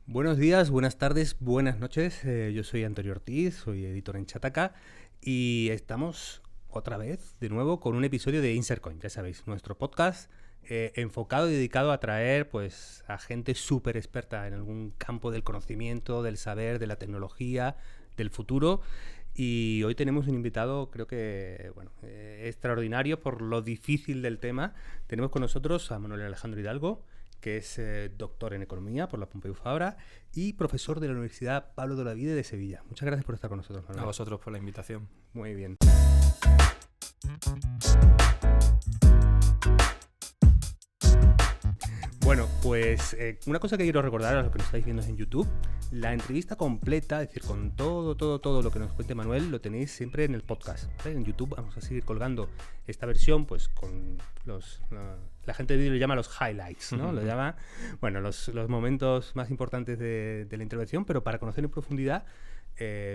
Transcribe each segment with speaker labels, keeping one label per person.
Speaker 1: Buenos días, buenas tardes, buenas noches. Yo soy Antonio Ortiz, soy editor en Chataca y estamos otra vez, de nuevo, con un episodio de InsertCoin. Ya sabéis, nuestro podcast enfocado y dedicado a traer pues, a gente súper experta en algún campo del conocimiento, del saber, de la tecnología, del futuro. Y hoy tenemos un invitado, creo que bueno, extraordinario por lo difícil del tema. Tenemos con nosotros a Manuel Alejandro Hidalgo, que es doctor en Economía por la Pompeu Fabra y profesor de la Universidad Pablo de Olavide de Sevilla. Muchas gracias por estar con nosotros, Manuel.
Speaker 2: A vosotros por la invitación.
Speaker 1: Muy bien. Bueno, pues una cosa que quiero recordar a los que nos estáis viendo en YouTube, la entrevista completa, es decir, con todo lo que nos cuente Manuel, lo tenéis siempre en el podcast, ¿vale? En YouTube vamos a seguir colgando esta versión, pues con la gente de vídeo le llama los highlights, ¿no? Lo llama, bueno, los momentos más importantes de la intervención, pero para conocer en profundidad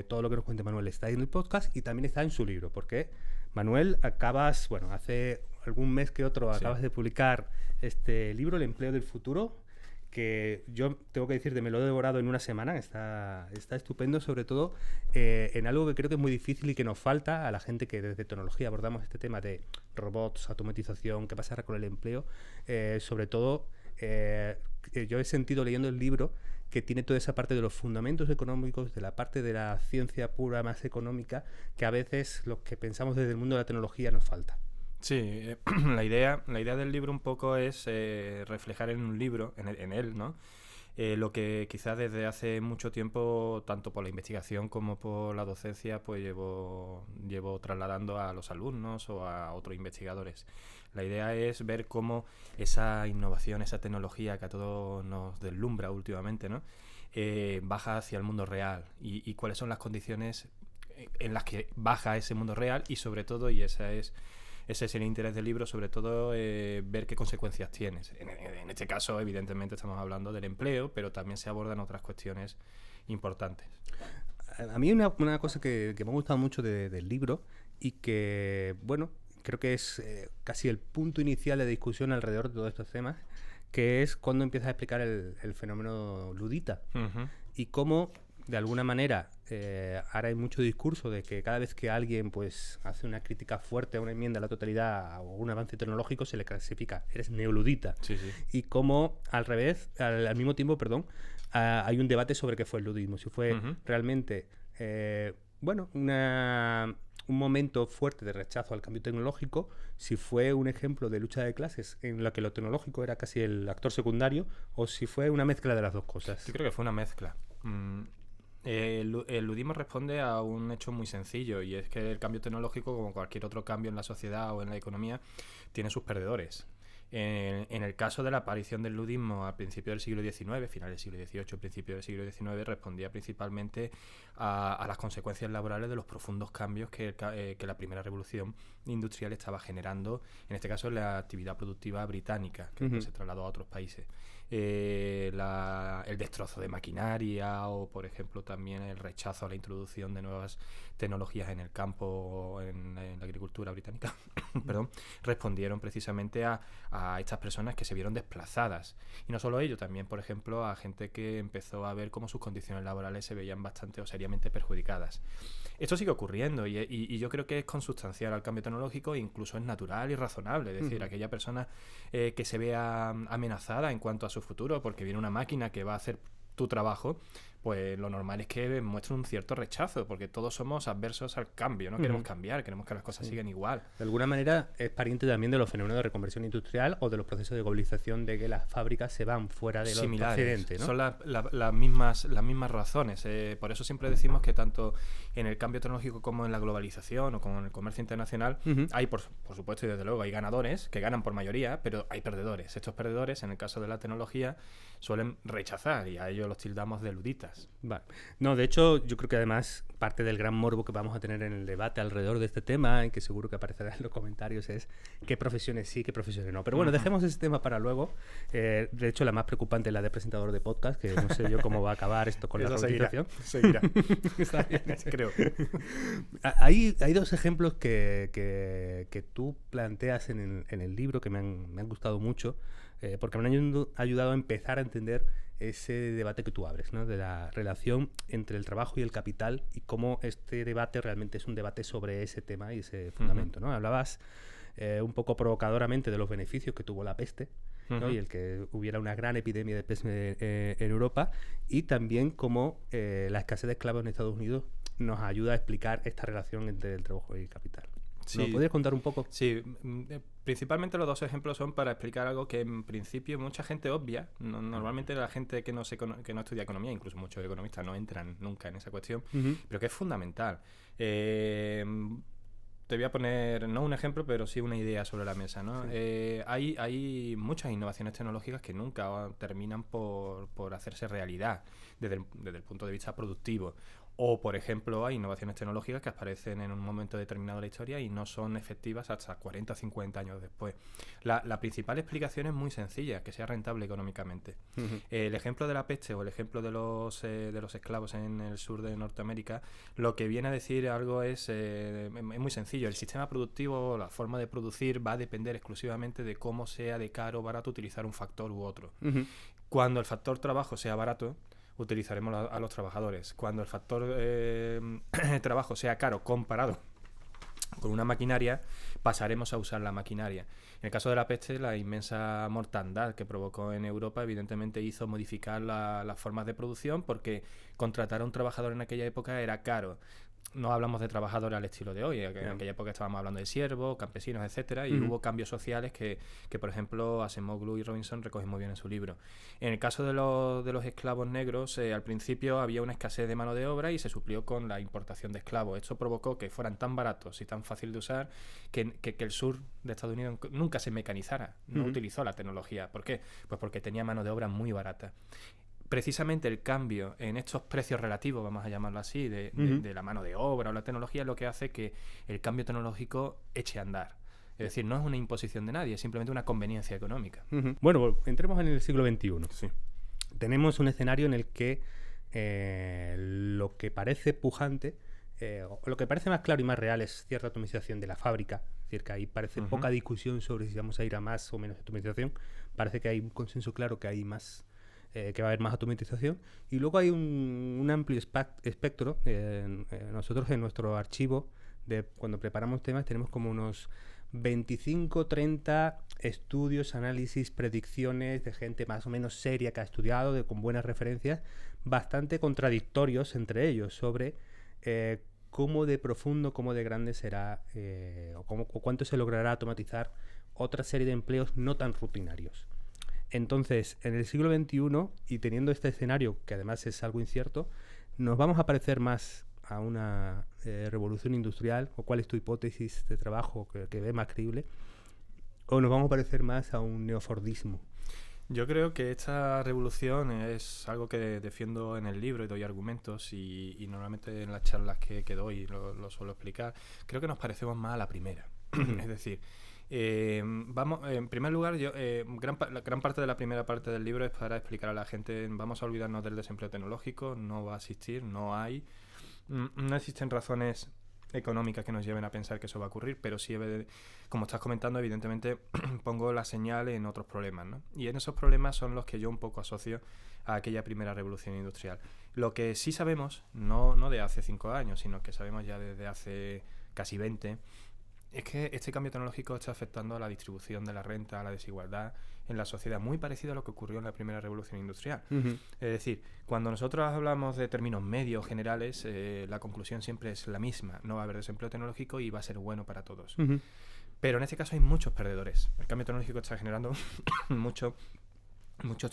Speaker 1: todo lo que nos cuente Manuel está ahí en el podcast y también está en su libro, porque Manuel, hace algún mes que otro acabas de publicar este libro, El empleo del futuro, que yo tengo que decirte, me lo he devorado en una semana, está estupendo, sobre todo en algo que creo que es muy difícil y que nos falta a la gente que desde tecnología abordamos este tema de robots, automatización, qué pasará con el empleo, sobre todo yo he sentido leyendo el libro que tiene toda esa parte de los fundamentos económicos, de la parte de la ciencia pura más económica, que a veces los que pensamos desde el mundo de la tecnología nos falta.
Speaker 2: Sí, la idea del libro un poco es reflejar en un libro, en él, ¿no? Lo que quizás desde hace mucho tiempo, tanto por la investigación como por la docencia, pues llevo trasladando a los alumnos o a otros investigadores. La idea es ver cómo esa innovación, esa tecnología que a todos nos deslumbra últimamente, ¿no? Baja hacia el mundo real y cuáles son las condiciones en las que baja ese mundo real y sobre todo, y ese es el interés del libro, sobre todo ver qué consecuencias tiene. En este caso, evidentemente, estamos hablando del empleo, pero también se abordan otras cuestiones importantes.
Speaker 1: A mí una cosa que me ha gustado mucho del libro y que, bueno, creo que es casi el punto inicial de discusión alrededor de todos estos temas, que es cuando empiezas a explicar el fenómeno ludita y cómo, de alguna manera, ahora hay mucho discurso de que cada vez que alguien pues hace una crítica fuerte a una enmienda a la totalidad o un avance tecnológico se le clasifica, eres neoludita.
Speaker 2: Sí, sí.
Speaker 1: Y cómo al mismo tiempo, hay un debate sobre qué fue el ludismo, si fue realmente un momento fuerte de rechazo al cambio tecnológico, si fue un ejemplo de lucha de clases en la que lo tecnológico era casi el actor secundario, o si fue una mezcla de las dos cosas.
Speaker 2: Yo creo que fue una mezcla. El ludismo responde a un hecho muy sencillo, y es que el cambio tecnológico, como cualquier otro cambio en la sociedad o en la economía, tiene sus perdedores. En el caso de la aparición del ludismo a principios del siglo XIX, finales del siglo XVIII, principios del siglo XIX, respondía principalmente a las consecuencias laborales de los profundos cambios que la primera revolución industrial estaba generando, en este caso en la actividad productiva británica, que se trasladó a otros países. El destrozo de maquinaria o, por ejemplo, también el rechazo a la introducción de nuevas tecnologías en el campo, en la agricultura británica, perdón, respondieron precisamente a estas personas que se vieron desplazadas. Y no solo ello, también, por ejemplo, a gente que empezó a ver cómo sus condiciones laborales se veían bastante o seriamente perjudicadas. Esto sigue ocurriendo y yo creo que es consustancial al cambio tecnológico e incluso es natural y razonable. Es decir, aquella persona que se vea amenazada en cuanto a su futuro porque viene una máquina que va a hacer tu trabajo, pues lo normal es que muestre un cierto rechazo, porque todos somos adversos al cambio, no queremos cambiar, queremos que las cosas sigan igual.
Speaker 1: De alguna manera es pariente también de los fenómenos de reconversión industrial o de los procesos de globalización, de que las fábricas se van fuera de los accidentes, ¿no?
Speaker 2: Son las mismas razones. Por eso siempre decimos que tanto en el cambio tecnológico como en la globalización o como en el comercio internacional hay, por supuesto, y desde luego hay ganadores que ganan por mayoría, pero hay perdedores. Estos perdedores, en el caso de la tecnología, suelen rechazar y a ellos los tildamos de luditas.
Speaker 1: Vale. No, de hecho, yo creo que además parte del gran morbo que vamos a tener en el debate alrededor de este tema, y que seguro que aparecerá en los comentarios, es qué profesiones sí, qué profesiones no. Pero bueno, dejemos ese tema para luego. De hecho, la más preocupante es la de presentador de podcast, que no sé yo cómo va a acabar esto con la robotización.
Speaker 2: Seguirá.
Speaker 1: Está bien,
Speaker 2: creo.
Speaker 1: Hay dos ejemplos que tú planteas en el libro que me han gustado mucho, porque me han ayudado a empezar a entender ese debate que tú abres, ¿no? De la relación entre el trabajo y el capital y cómo este debate realmente es un debate sobre ese tema y ese fundamento, ¿no? Hablabas un poco provocadoramente de los beneficios que tuvo la peste, ¿no? Y el que hubiera una gran epidemia de peste en Europa, y también cómo la escasez de esclavos en Estados Unidos nos ayuda a explicar esta relación entre el trabajo y el capital.
Speaker 2: Sí.
Speaker 1: ¿Nos podrías contar un poco?
Speaker 2: Sí, principalmente los dos ejemplos son para explicar algo que en principio mucha gente obvia. Normalmente la gente que no estudia economía, incluso muchos economistas, no entran nunca en esa cuestión, pero que es fundamental. Te voy a poner, no un ejemplo, pero sí una idea sobre la mesa, ¿no? Sí. Hay muchas innovaciones tecnológicas que nunca terminan por hacerse realidad desde el punto de vista productivo. O, por ejemplo, hay innovaciones tecnológicas que aparecen en un momento determinado de la historia y no son efectivas hasta 40 o 50 años después. La principal explicación es muy sencilla, que sea rentable económicamente. El ejemplo de la peste o el ejemplo de los esclavos en el sur de Norteamérica, lo que viene a decir algo es muy sencillo. El sistema productivo, la forma de producir va a depender exclusivamente de cómo sea de caro o barato utilizar un factor u otro. Cuando el factor trabajo sea barato, utilizaremos a los trabajadores. Cuando el factor trabajo sea caro comparado con una maquinaria, pasaremos a usar la maquinaria. En el caso de la peste, la inmensa mortandad que provocó en Europa evidentemente hizo modificar las formas de producción, porque contratar a un trabajador en aquella época era caro. No hablamos de trabajadores al estilo de hoy. En aquella época estábamos hablando de siervos, campesinos, etcétera, y hubo cambios sociales que, por ejemplo, Acemoglu y Robinson recogen muy bien en su libro. En el caso de los esclavos negros, al principio había una escasez de mano de obra y se suplió con la importación de esclavos. Esto provocó que fueran tan baratos y tan fácil de usar que el sur de Estados Unidos nunca se mecanizara, no utilizó la tecnología. ¿Por qué? Pues porque tenía mano de obra muy barata. Precisamente el cambio en estos precios relativos, vamos a llamarlo así, de la mano de obra o la tecnología, es lo que hace que el cambio tecnológico eche a andar. Es decir, no es una imposición de nadie, es simplemente una conveniencia económica.
Speaker 1: Bueno, entremos en el siglo XXI.
Speaker 2: Sí.
Speaker 1: Tenemos un escenario en el que lo que parece pujante, o lo que parece más claro y más real, es cierta atomización de la fábrica. Es decir, que ahí parece poca discusión sobre si vamos a ir a más o menos atomización. Parece que hay un consenso claro que hay más, que va a haber más automatización, y luego hay un amplio espectro. Nosotros en nuestro archivo, cuando preparamos temas, tenemos como unos 25, 30 estudios, análisis, predicciones de gente más o menos seria que ha estudiado, con buenas referencias, bastante contradictorios entre ellos sobre cómo de profundo, cómo de grande será, o cuánto se logrará automatizar otra serie de empleos no tan rutinarios. Entonces, en el siglo XXI, y teniendo este escenario, que además es algo incierto, ¿nos vamos a parecer más a una revolución industrial? ¿O cuál es tu hipótesis de trabajo que ve más creíble? ¿O nos vamos a parecer más a un neofordismo?
Speaker 2: Yo creo que esta revolución es algo que defiendo en el libro y doy argumentos, y normalmente en las charlas que doy lo suelo explicar. Creo que nos parecemos más a la primera. Es decir, vamos, en primer lugar, gran parte de la primera parte del libro es para explicar a la gente: vamos a olvidarnos del desempleo tecnológico, no va a existir, no existen razones económicas que nos lleven a pensar que eso va a ocurrir, pero sí, como estás comentando, evidentemente pongo la señal en otros problemas, ¿no? Y en esos problemas son los que yo un poco asocio a aquella primera revolución industrial. Lo que sí sabemos, no de hace 5 años, sino que sabemos ya desde hace casi 20, es que este cambio tecnológico está afectando a la distribución de la renta, a la desigualdad en la sociedad, muy parecido a lo que ocurrió en la primera revolución industrial. Es decir, cuando nosotros hablamos de términos medios generales, la conclusión siempre es la misma: no va a haber desempleo tecnológico y va a ser bueno para todos. Pero en este caso hay muchos perdedores. El cambio tecnológico está generando que muchos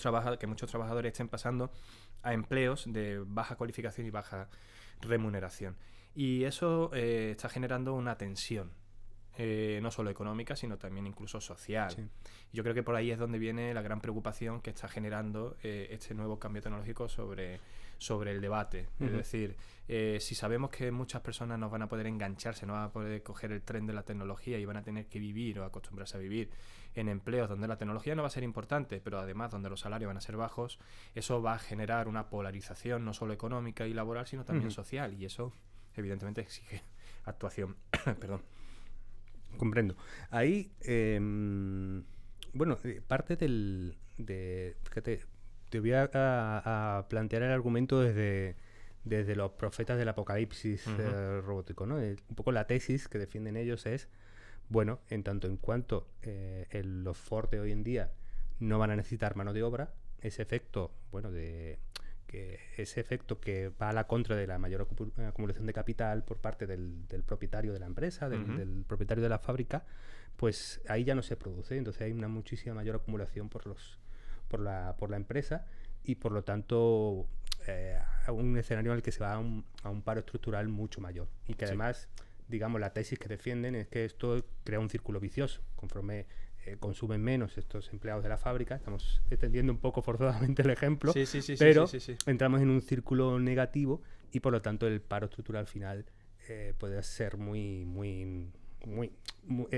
Speaker 2: trabajadores estén pasando a empleos de baja cualificación y baja remuneración. Y eso está generando una tensión. No solo económica, sino también incluso social. Sí. Yo creo que por ahí es donde viene la gran preocupación que está generando este nuevo cambio tecnológico sobre el debate. Es decir, si sabemos que muchas personas no van a poder engancharse, no van a poder coger el tren de la tecnología y van a tener que vivir o acostumbrarse a vivir en empleos donde la tecnología no va a ser importante, pero además donde los salarios van a ser bajos, eso va a generar una polarización no solo económica y laboral, sino también social, y eso evidentemente exige actuación. Perdón.
Speaker 1: Comprendo. Ahí, parte fíjate, te voy a plantear el argumento desde los profetas del apocalipsis robótico, ¿no? Un poco la tesis que defienden ellos es, bueno, en tanto en cuanto los Ford de hoy en día no van a necesitar mano de obra, ese efecto, bueno, ese efecto que va a la contra de la mayor acumulación de capital por parte del propietario de la empresa, del propietario de la fábrica, pues ahí ya no se produce. Entonces hay una muchísima mayor acumulación por la empresa y por lo tanto a un escenario en el que se va a un paro estructural mucho mayor y que además, digamos, la tesis que defienden es que esto crea un círculo vicioso. Conforme consumen menos estos empleados de la fábrica, estamos extendiendo un poco forzadamente el ejemplo, pero entramos en un círculo negativo y por lo tanto el paro estructural final puede ser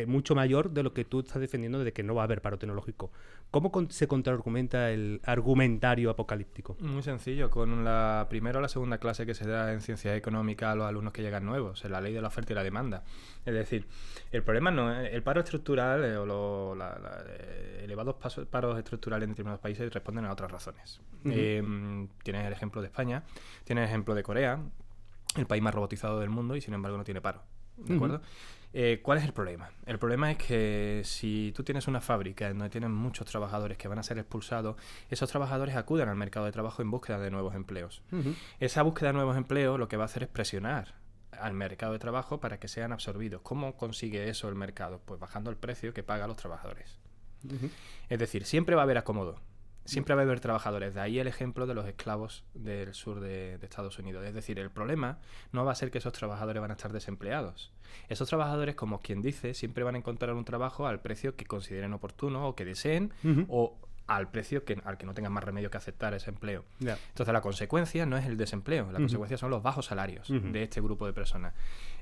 Speaker 1: mucho mayor de lo que tú estás defendiendo de que no va a haber paro tecnológico. ¿Cómo se contraargumenta el argumentario apocalíptico?
Speaker 2: Muy sencillo, con la primera o la segunda clase que se da en ciencias económicas a los alumnos que llegan nuevos, en la ley de la oferta y la demanda. Es decir, el problema no es el paro estructural o los elevados paros estructurales en determinados países responden a otras razones. Tienes el ejemplo de España, tienes el ejemplo de Corea, el país más robotizado del mundo y sin embargo no tiene paro. ¿De acuerdo? ¿Cuál es el problema? El problema es que si tú tienes una fábrica donde tienes muchos trabajadores que van a ser expulsados, esos trabajadores acuden al mercado de trabajo en búsqueda de nuevos empleos. Esa búsqueda de nuevos empleos lo que va a hacer es presionar al mercado de trabajo para que sean absorbidos. ¿Cómo consigue eso el mercado? Pues bajando el precio que paga a los trabajadores. Es decir, siempre va a haber acomodo. Siempre va a haber trabajadores. De ahí el ejemplo de los esclavos del sur de Estados Unidos. Es decir, el problema no va a ser que esos trabajadores van a estar desempleados. Esos trabajadores, como quien dice, siempre van a encontrar un trabajo al precio que consideren oportuno o que deseen o al precio al que no tengan más remedio que aceptar ese empleo. Entonces la consecuencia no es el desempleo, la consecuencia son los bajos salarios de este grupo de personas.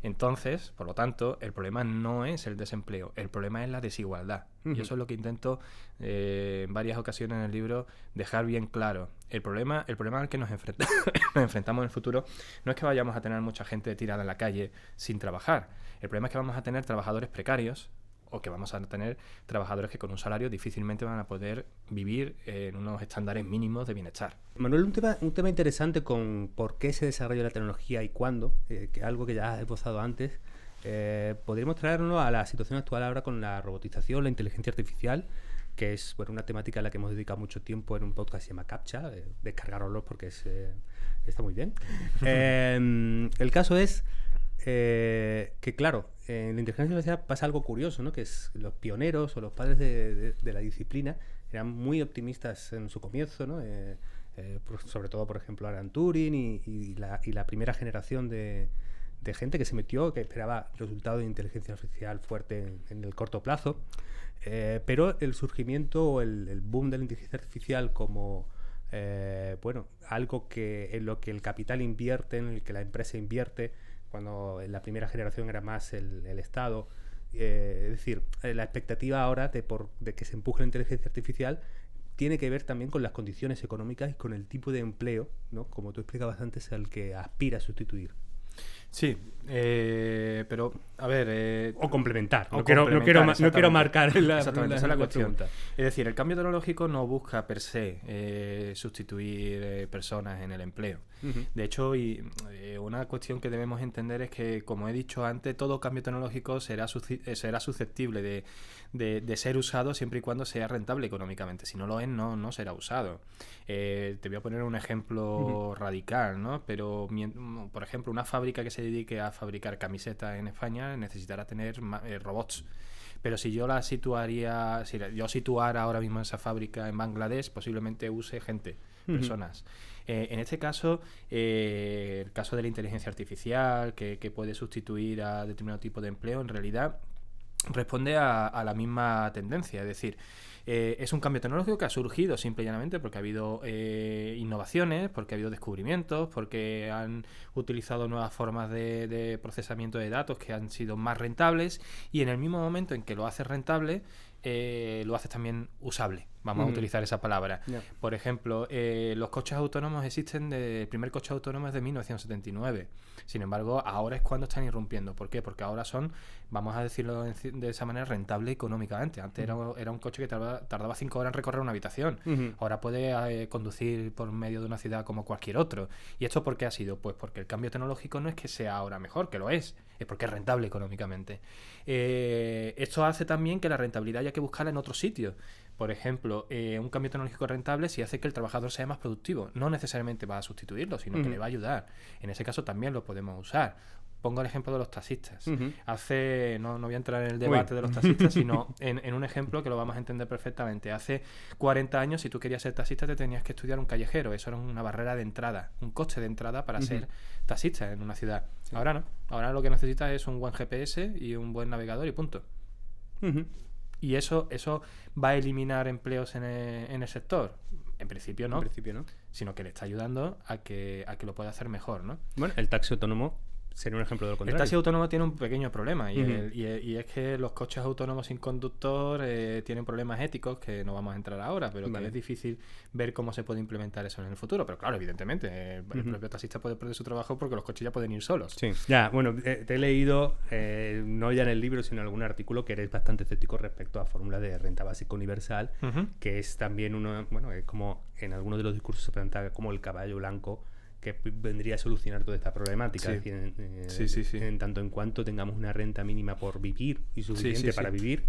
Speaker 2: Entonces, por lo tanto, el problema no es el desempleo, el problema es la desigualdad. Y eso es lo que intento en varias ocasiones en el libro dejar bien claro. El problema al que nos enfrentamos en el futuro no es que vayamos a tener mucha gente tirada en la calle sin trabajar. El problema es que vamos a tener trabajadores precarios o que vamos a tener trabajadores que con un salario difícilmente van a poder vivir en unos estándares mínimos de bienestar.
Speaker 1: Manuel, un tema interesante con por qué se desarrolla la tecnología y cuándo, que algo que ya has esbozado antes, podríamos traernos a la situación actual ahora con la robotización, la inteligencia artificial, que es una temática a la que hemos dedicado mucho tiempo en un podcast que se llama CAPTCHA, descargaroslo porque está muy bien. El caso es que claro, en la inteligencia artificial pasa algo curioso, ¿no? Que es los pioneros o los padres de la disciplina eran muy optimistas en su comienzo, ¿no? Sobre todo, por ejemplo, Alan Turing y la primera generación de gente que se metió, que esperaba resultados de inteligencia artificial fuerte en el corto plazo. Pero el surgimiento o el boom de la inteligencia artificial como algo en lo que el capital invierte, en el que la empresa invierte, cuando en la primera generación era más el Estado. Es decir, la expectativa ahora de que se empuje la inteligencia artificial tiene que ver también con las condiciones económicas y con el tipo de empleo, ¿no? Como tú explicabas antes, al que aspira a sustituir.
Speaker 2: Sí, pero a ver...
Speaker 1: o complementar. No quiero marcar
Speaker 2: exactamente, esa es la cuestión. Es decir, el cambio tecnológico no busca per se sustituir personas en el empleo. De hecho, una cuestión que debemos entender es que, como he dicho antes, todo cambio tecnológico será susceptible de ser usado siempre y cuando sea rentable económicamente. Si no lo es, no será usado. Te voy a poner un ejemplo radical, ¿no? Pero, por ejemplo, una fábrica que se dedique a fabricar camisetas en España necesitará tener robots. Pero si yo situara ahora mismo esa fábrica en Bangladesh, posiblemente use personas. En este caso, el caso de la inteligencia artificial, que puede sustituir a determinado tipo de empleo, en realidad responde a la misma tendencia. Es decir, es un cambio tecnológico que ha surgido simple y llanamente porque ha habido innovaciones, porque ha habido descubrimientos, porque han utilizado nuevas formas de procesamiento de datos que han sido más rentables, y en el mismo momento en que lo haces rentable, lo haces también usable, Vamos a utilizar esa palabra.
Speaker 1: Yeah.
Speaker 2: Por ejemplo, los coches autónomos existen, el primer coche autónomo es de 1979. Sin embargo, ahora es cuando están irrumpiendo. ¿Por qué? Porque ahora son, vamos a decirlo de esa manera, rentable económicamente. Antes era un coche que tardaba 5 horas en recorrer una habitación. Ahora puede conducir por medio de una ciudad como cualquier otro. ¿Y esto por qué ha sido? Pues porque el cambio tecnológico no es que sea ahora mejor, que lo es porque es rentable económicamente. Esto hace también que la rentabilidad haya que buscarla en otros sitios. Por ejemplo, un cambio tecnológico rentable sí hace que el trabajador sea más productivo. No necesariamente va a sustituirlo, sino que le va a ayudar. En ese caso también lo podemos usar. Pongo el ejemplo de los taxistas. No voy a entrar en el debate de los taxistas, sino en un ejemplo que lo vamos a entender perfectamente. Hace 40 años, si tú querías ser taxista, te tenías que estudiar un callejero. Eso era una barrera de entrada, un coste de entrada para ser taxista en una ciudad. Ahora no. Ahora lo que necesitas es un buen GPS y un buen navegador y punto. ¿Y eso va a eliminar empleos en el sector? En principio no. Sino que le está ayudando a que lo pueda hacer mejor, ¿no?
Speaker 1: Bueno, el taxi autónomo sería un ejemplo de lo contrario.
Speaker 2: El taxi autónomo tiene un pequeño problema y es que los coches autónomos sin conductor tienen problemas éticos que no vamos a entrar ahora, pero que es difícil ver cómo se puede implementar eso en el futuro. Pero claro, evidentemente, el propio taxista puede perder su trabajo porque los coches ya pueden ir solos.
Speaker 1: Sí, ya, bueno, te he leído, no ya en el libro, sino en algún artículo, que eres bastante escéptico respecto a fórmula de renta básica universal, que es también es como en algunos de los discursos se presenta como el caballo blanco que vendría a solucionar toda esta problemática.
Speaker 2: Sí.
Speaker 1: Es decir, en tanto en cuanto tengamos una renta mínima por vivir y suficiente para vivir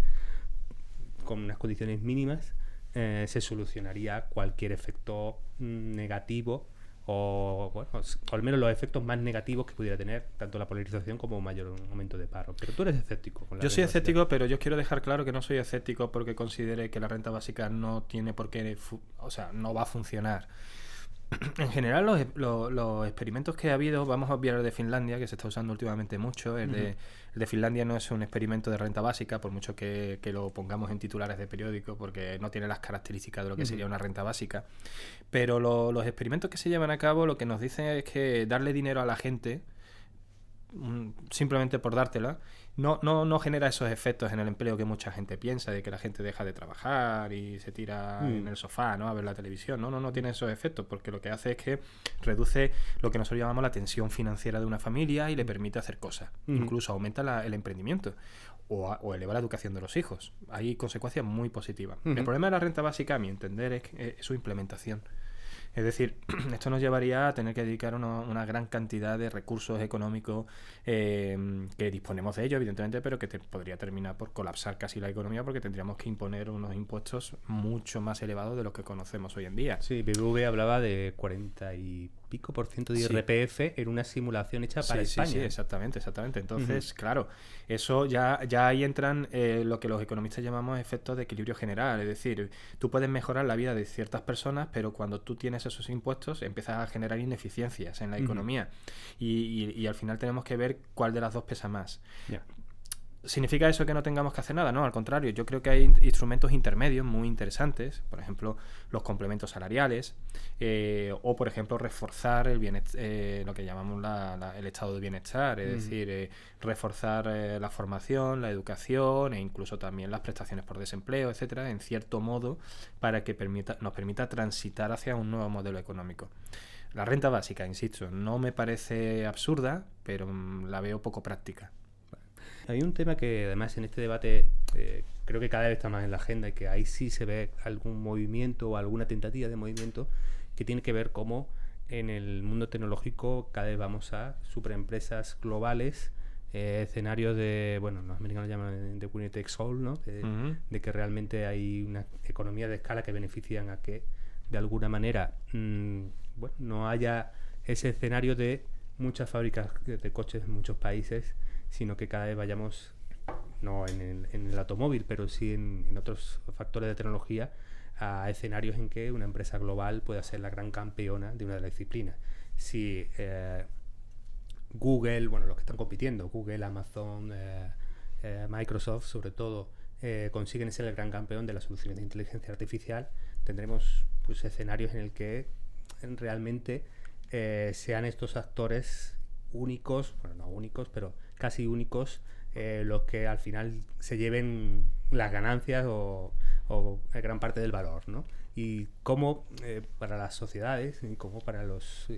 Speaker 1: con unas condiciones mínimas, se solucionaría cualquier efecto negativo o al menos los efectos más negativos que pudiera tener tanto la polarización como un mayor aumento de paro. Pero tú eres escéptico con la
Speaker 2: Yo soy
Speaker 1: renta
Speaker 2: escéptico,
Speaker 1: básica.
Speaker 2: pero yo quiero dejar claro que no soy escéptico porque considere que la renta básica no tiene por qué, no va a funcionar. En general, los experimentos que ha habido, vamos a obviar el de Finlandia, que se está usando últimamente mucho. El de Finlandia no es un experimento de renta básica, por mucho que lo pongamos en titulares de periódico, porque no tiene las características de lo que sería una renta básica. Pero los experimentos que se llevan a cabo lo que nos dicen es que darle dinero a la gente, simplemente por dártela, no genera esos efectos en el empleo que mucha gente piensa, de que la gente deja de trabajar y se tira en el sofá, ¿no?, a ver la televisión. No tiene esos efectos, porque lo que hace es que reduce lo que nosotros llamamos la tensión financiera de una familia y le permite hacer cosas. Incluso aumenta el emprendimiento o eleva la educación de los hijos. Hay consecuencias muy positivas. El problema de la renta básica, a mi entender, es su implementación. Es decir, esto nos llevaría a tener que dedicar una gran cantidad de recursos económicos que disponemos de ello, evidentemente, pero que podría terminar por colapsar casi la economía porque tendríamos que imponer unos impuestos mucho más elevados de los que conocemos hoy en día.
Speaker 1: Sí, BBV hablaba de 40 y pico % de IRPF en una simulación hecha para España.
Speaker 2: Sí, exactamente. Entonces, claro, eso ya ahí entran lo que los economistas llamamos efectos de equilibrio general. Es decir, tú puedes mejorar la vida de ciertas personas, pero cuando tú tienes esos impuestos empiezas a generar ineficiencias en la economía y al final tenemos que ver cuál de las dos pesa más. ¿Significa eso que no tengamos que hacer nada? No, al contrario, yo creo que hay instrumentos intermedios muy interesantes, por ejemplo, los complementos salariales, o por ejemplo, reforzar el lo que llamamos el estado de bienestar, es decir, reforzar la formación, la educación e incluso también las prestaciones por desempleo, etcétera, en cierto modo, para que nos permita transitar hacia un nuevo modelo económico. La renta básica, insisto, no me parece absurda, pero la veo poco práctica.
Speaker 1: Hay un tema que además en este debate creo que cada vez está más en la agenda y que ahí sí se ve algún movimiento o alguna tentativa de movimiento que tiene que ver cómo en el mundo tecnológico cada vez vamos a superempresas globales, escenarios de, los americanos llaman de winner takes all, ¿no? De que realmente hay una economía de escala que benefician a que de alguna manera no haya ese escenario de muchas fábricas de coches en muchos países, sino que cada vez vayamos, no en el automóvil, pero sí en otros factores de tecnología, a escenarios en que una empresa global pueda ser la gran campeona de una de las disciplinas. Si Google, los que están compitiendo, Google, Amazon, Microsoft, sobre todo, consiguen ser el gran campeón de las soluciones de inteligencia artificial, tendremos escenarios en el que realmente sean estos actores únicos, no únicos, pero casi únicos, los que al final se lleven las ganancias o o gran parte del valor, ¿no? Y cómo para las sociedades y cómo para los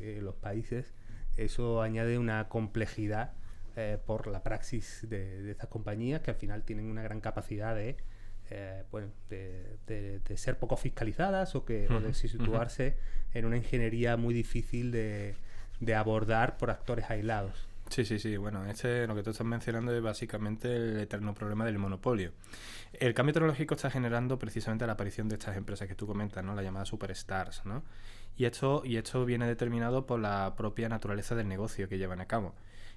Speaker 1: países eso añade una complejidad por la praxis de estas compañías, que al final tienen una gran capacidad de ser poco fiscalizadas o de situarse en una ingeniería muy difícil de abordar por actores aislados.
Speaker 2: Sí. Bueno, lo que tú estás mencionando es básicamente el eterno problema del monopolio. El cambio tecnológico está generando precisamente la aparición de estas empresas que tú comentas, ¿no? La llamada superstars, ¿no? Y esto viene determinado por la propia naturaleza del negocio que llevan a cabo.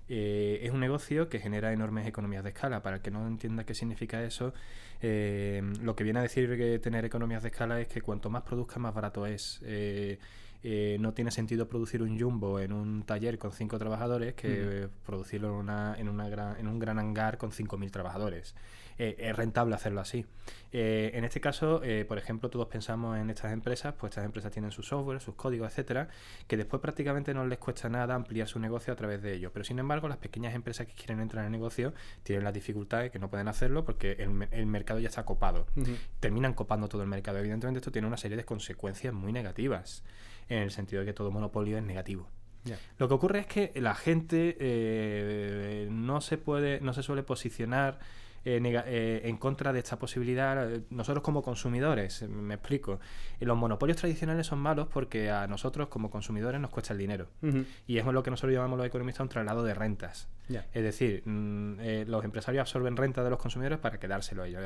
Speaker 2: Es un negocio que genera enormes economías de escala. Para el que no entienda qué significa eso, lo que viene a decir que tener economías de escala es que cuanto más produzca, más barato es. No tiene sentido producir un jumbo en un taller con 5 trabajadores que producirlo en un gran hangar con 5.000 trabajadores. Es rentable hacerlo así. En este caso, por ejemplo, todos pensamos en estas empresas, pues estas empresas tienen su software, sus códigos, etcétera, que después prácticamente no les cuesta nada ampliar su negocio a través de ellos. Pero sin embargo, las pequeñas empresas que quieren entrar en el negocio tienen las dificultades que no pueden hacerlo porque el mercado ya está copado. Terminan copando todo el mercado. Evidentemente, esto tiene una serie de consecuencias muy negativas, en el sentido de que todo monopolio es negativo. Yeah. Lo que ocurre es que la gente no se suele posicionar en contra de esta posibilidad. Nosotros como consumidores, me explico, los monopolios tradicionales son malos porque a nosotros como consumidores nos cuesta el dinero. Y es lo que nosotros llamamos los economistas un traslado de rentas. Yeah. Es decir, los empresarios absorben renta de los consumidores para quedárselo a ellos.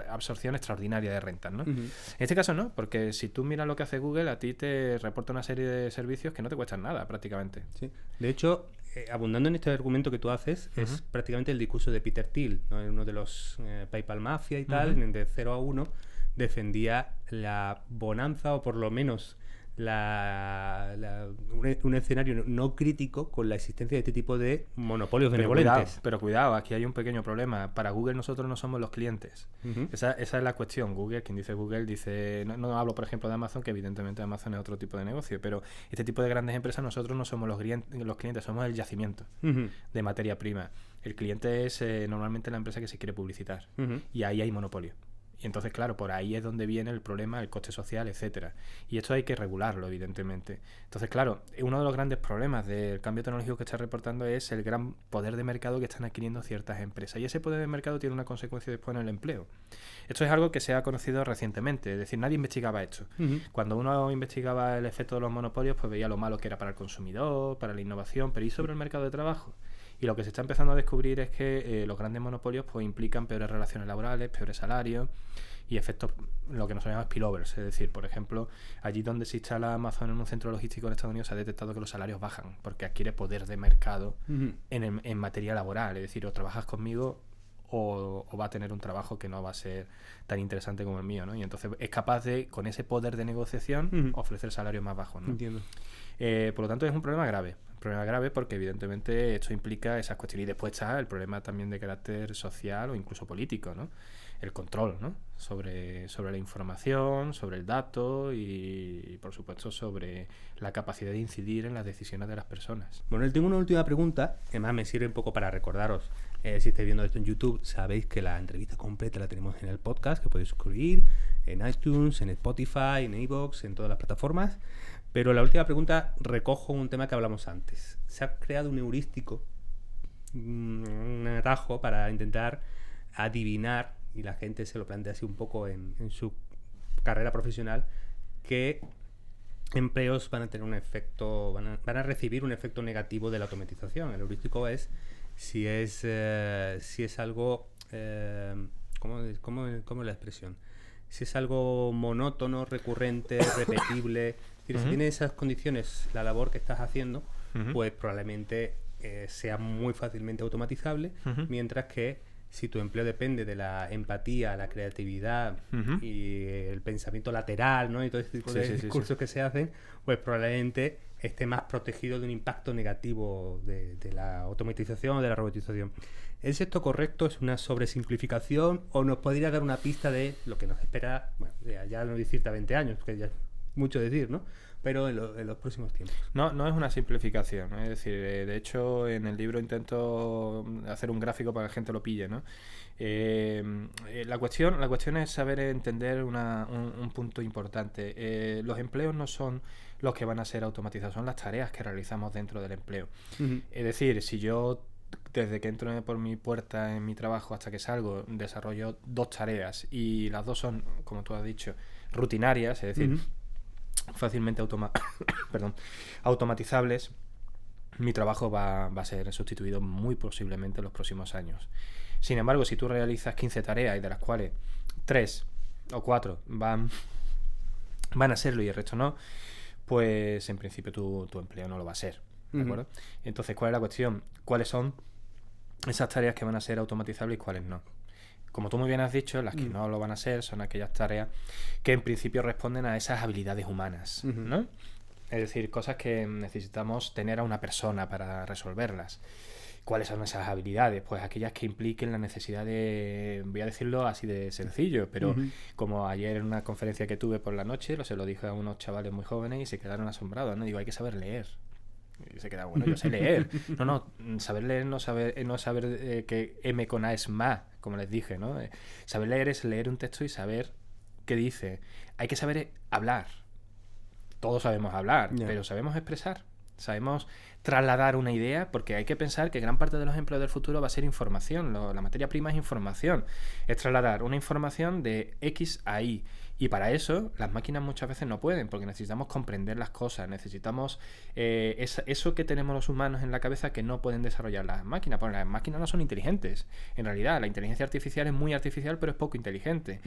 Speaker 2: Absorción extraordinaria de rentas, ¿no? En este caso no, porque si tú miras lo que hace Google, a ti te reporta una serie de servicios que no te cuestan nada prácticamente.
Speaker 1: Sí. De hecho, abundando en este argumento que tú haces, es prácticamente el discurso de Peter Thiel, ¿no? Uno de los PayPal Mafia y tal, de 0 a 1, defendía la bonanza, o por lo menos un escenario no crítico con la existencia de este tipo de monopolios benevolentes.
Speaker 2: Pero cuidado, aquí hay un pequeño problema. Para Google nosotros no somos los clientes. Esa es la cuestión. Google, quien dice Google, dice... No hablo, por ejemplo, de Amazon, que evidentemente Amazon es otro tipo de negocio, pero este tipo de grandes empresas nosotros no somos los clientes, somos el yacimiento de materia prima. El cliente es normalmente la empresa que se quiere publicitar. Y ahí hay monopolio. Y entonces, claro, por ahí es donde viene el problema, el coste social, etcétera. Y esto hay que regularlo, evidentemente. Entonces, claro, uno de los grandes problemas del cambio tecnológico que está reportando es el gran poder de mercado que están adquiriendo ciertas empresas. Y ese poder de mercado tiene una consecuencia después en el empleo. Esto es algo que se ha conocido recientemente. Es decir, nadie investigaba esto. Cuando uno investigaba el efecto de los monopolios, pues veía lo malo que era para el consumidor, para la innovación, pero ¿y sobre el mercado de trabajo? Y lo que se está empezando a descubrir es que los grandes monopolios pues implican peores relaciones laborales, peores salarios y efectos, lo que nosotros llamamos spillovers. Es decir, por ejemplo, allí donde se instala Amazon en un centro logístico en Estados Unidos se ha detectado que los salarios bajan porque adquiere poder de mercado en materia laboral. Es decir, o trabajas conmigo o va a tener un trabajo que no va a ser tan interesante como el mío, ¿no? Y entonces es capaz de, con ese poder de negociación, ofrecer salarios más bajos, ¿no?
Speaker 1: Entiendo.
Speaker 2: Por lo tanto, es un problema grave. Porque evidentemente esto implica esas cuestiones. Y después está el problema también de carácter social o incluso político, ¿no? El control, ¿no? Sobre la información, sobre el dato y por supuesto sobre la capacidad de incidir en las decisiones de las personas.
Speaker 1: Bueno, tengo una última pregunta que más me sirve un poco para recordaros. Si estáis viendo esto en YouTube, sabéis que la entrevista completa la tenemos en el podcast, que podéis suscribir en iTunes, en Spotify, en iVoox, en todas las plataformas. Pero la última pregunta recojo un tema que hablamos antes. Se ha creado un heurístico, un atajo para intentar adivinar, y la gente se lo plantea así un poco en su carrera profesional, que empleos van a tener un efecto, van a recibir un efecto negativo de la automatización. El heurístico es si es algo, ¿cómo es la expresión? Si es algo monótono, recurrente, repetible. Si tiene esas condiciones la labor que estás haciendo, pues probablemente sea muy fácilmente automatizable, mientras que si tu empleo depende de la empatía, la creatividad y el pensamiento lateral, ¿no? Y todo este tipo de discursos que se hacen, pues probablemente esté más protegido de un impacto negativo de la automatización o de la robotización. ¿Es esto correcto? ¿Es una sobresimplificación? ¿O nos podría dar una pista de lo que nos espera? Bueno, ya no decirte a 20 años, porque ya es mucho decir, ¿no? pero en los próximos tiempos.
Speaker 2: No es una simplificación, ¿no? Es decir, de hecho en el libro intento hacer un gráfico para que la gente lo pille, ¿no? La cuestión es saber entender un punto importante. Los empleos no son los que van a ser automatizados, son las tareas que realizamos dentro del empleo. Es decir, si yo desde que entro por mi puerta en mi trabajo hasta que salgo desarrollo 2 tareas y las 2 son, como tú has dicho, rutinarias, es decir, fácilmente automatizables, mi trabajo va a ser sustituido muy posiblemente en los próximos años. Sin embargo, si tú realizas 15 tareas y de las cuales 3 o 4 van a serlo y el resto no, pues en principio tu empleo no lo va a ser, ¿de acuerdo? Entonces, ¿cuál es la cuestión? ¿Cuáles son esas tareas que van a ser automatizables y cuáles no? Como tú muy bien has dicho, las que no lo van a ser son aquellas tareas que en principio responden a esas habilidades humanas, ¿no? Es decir, cosas que necesitamos tener a una persona para resolverlas. ¿Cuáles son esas habilidades? Pues aquellas que impliquen la necesidad de, voy a decirlo así de sencillo, pero como ayer en una conferencia que tuve por la noche, se lo dije a unos chavales muy jóvenes y se quedaron asombrados, ¿no? Digo, hay que saber leer. Y se queda, bueno, yo sé leer. No, saber leer no saber que M con A es ma, como les dije, ¿no? Saber leer es leer un texto y saber qué dice. Hay que saber hablar. Todos sabemos hablar, pero ¿sabemos expresar? ¿Sabemos trasladar una idea? Porque hay que pensar que gran parte de los empleos del futuro va a ser información. La materia prima es información. Es trasladar una información de X a Y. Y para eso las máquinas muchas veces no pueden, porque necesitamos comprender las cosas, necesitamos eso que tenemos los humanos en la cabeza que no pueden desarrollar las máquinas, porque las máquinas no son inteligentes. En realidad, la inteligencia artificial es muy artificial, pero es poco inteligente.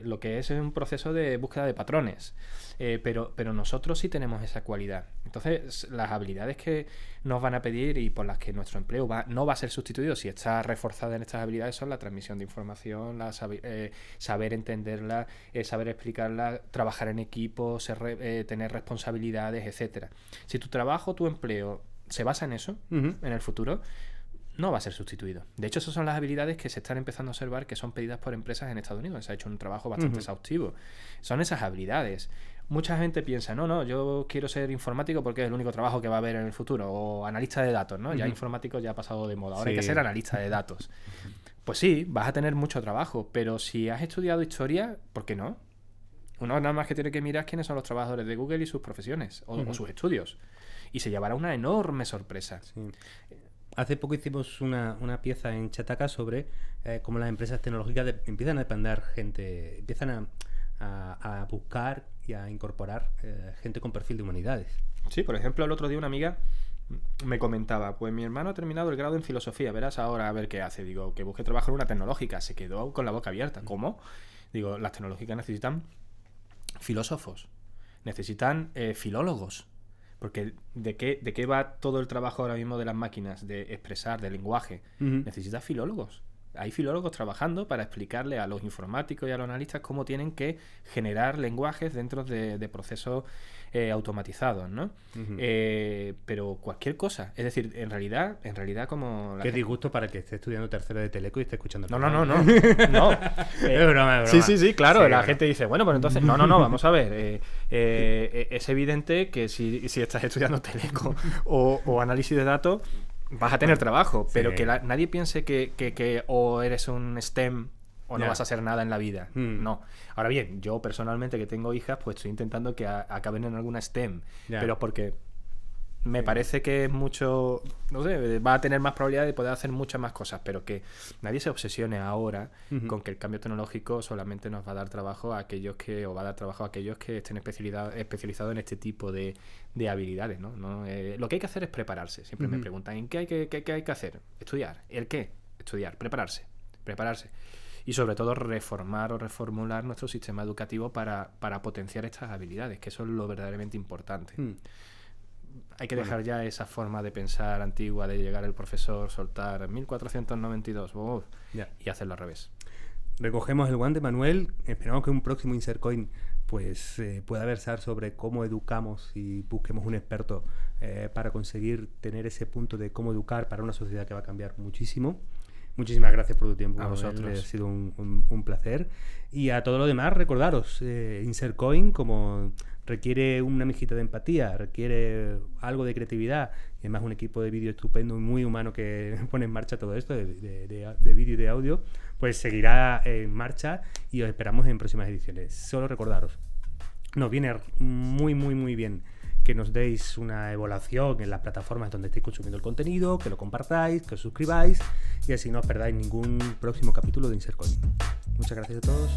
Speaker 2: Lo que es un proceso de búsqueda de patrones. Pero nosotros sí tenemos esa cualidad. Entonces, las habilidades que nos van a pedir y por las que nuestro empleo no va a ser sustituido si está reforzada en estas habilidades son la transmisión de información, saber entenderla, saber explicarla, trabajar en equipo, tener responsabilidades, etcétera. Si tu trabajo, tu empleo se basa en eso, en el futuro, no va a ser sustituido. De hecho, esas son las habilidades que se están empezando a observar que son pedidas por empresas en Estados Unidos. Se ha hecho un trabajo bastante exhaustivo. Son esas habilidades. Mucha gente piensa, no, yo quiero ser informático porque es el único trabajo que va a haber en el futuro. O analista de datos, ¿no? Ya informático ya ha pasado de moda. Ahora hay que ser analista de datos. Pues sí, vas a tener mucho trabajo. Pero si has estudiado historia, ¿por qué no? Uno nada más que tiene que mirar quiénes son los trabajadores de Google y sus profesiones. O sus estudios. Y se llevará una enorme sorpresa.
Speaker 1: Sí. Hace poco hicimos una pieza en Chataca sobre cómo las empresas tecnológicas empiezan a demandar gente, empiezan a buscar y a incorporar gente con perfil de humanidades.
Speaker 2: Sí, por ejemplo, el otro día una amiga me comentaba, pues mi hermano ha terminado el grado en filosofía, verás ahora a ver qué hace. Digo, que busque trabajo en una tecnológica. Se quedó con la boca abierta. ¿Cómo? Digo, las tecnológicas necesitan filósofos, necesitan filólogos. Porque ¿de qué va todo el trabajo ahora mismo de las máquinas? De expresar, de lenguaje. Necesitas filólogos. Hay filólogos trabajando para explicarle a los informáticos y a los analistas cómo tienen que generar lenguajes dentro de procesos automatizados, ¿no? Pero cualquier cosa. Es decir, en realidad como...
Speaker 1: Qué disgusto para el que esté estudiando tercero de Teleco y esté escuchando...
Speaker 2: No.
Speaker 1: Es broma.
Speaker 2: Sí, claro. Sí, la gente dice, bueno, pues entonces... No, vamos a ver. Es evidente que si estás estudiando Teleco o análisis de datos... vas a tener trabajo, pero que nadie piense que o eres un STEM o no vas a hacer nada en la vida. No. Ahora bien, yo personalmente que tengo hijas, pues estoy intentando que acaben en alguna STEM, pero porque me parece que es mucho, no sé, va a tener más probabilidad de poder hacer muchas más cosas, pero que nadie se obsesione ahora con que el cambio tecnológico solamente nos va a dar trabajo a aquellos que estén especializados en este tipo de habilidades, ¿no? Lo que hay que hacer es prepararse. Siempre me preguntan, ¿en qué hay que hacer? Estudiar. ¿El qué? Estudiar. Prepararse. Y sobre todo reformar o reformular nuestro sistema educativo para potenciar estas habilidades, que eso es lo verdaderamente importante. Hay que dejar ya esa forma de pensar antigua de llegar el profesor, soltar 1492 y hacerlo al revés.
Speaker 1: Recogemos el guante, Manuel. Esperamos que un próximo InsertCoin pues pueda versar sobre cómo educamos y busquemos un experto para conseguir tener ese punto de cómo educar para una sociedad que va a cambiar muchísimo. Muchísimas gracias por tu tiempo.
Speaker 2: A vosotros.
Speaker 1: Ha sido un placer. Y a todo lo demás, recordaros, InsertCoin como requiere una mijita de empatía, requiere algo de creatividad y además un equipo de vídeo estupendo y muy humano que pone en marcha todo esto de vídeo y de audio, pues seguirá en marcha y os esperamos en próximas ediciones. Solo recordaros, nos viene muy, muy, muy bien que nos deis una evaluación en las plataformas donde estéis consumiendo el contenido, que lo compartáis, que os suscribáis y así no os perdáis ningún próximo capítulo de Insert Coin. Muchas gracias a todos.